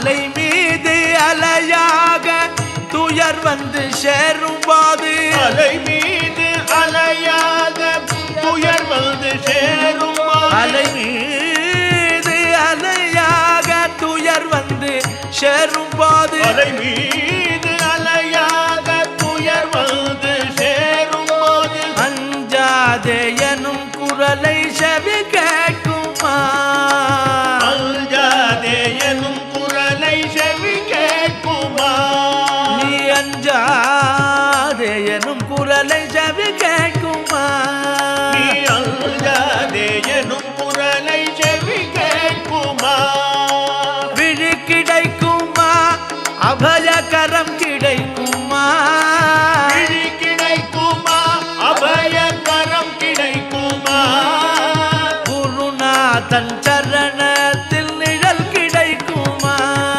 அலை மீது அலையாக துயர் வந்து சேரும் போது, அலை மீது அலையாக துயர் வந்து சேரும் போது, அலை மீது அலையாக துயர் வந்து சேரும் போது, அலை மீது அலையாக துயர் வந்து சேரும் போது, அஞ்சாதே எனும் குரலை செவி கேட்குமா, அஞ்சாதே எனும் குரலை செவி கேட்குமா, நீ அஞ்சாதே எனும் குரலை செவி கேட்குமா, நீ அஞ்சாதே எனும் குரலை செவி கேட்குமா, விழி கிடைக்குமா அபய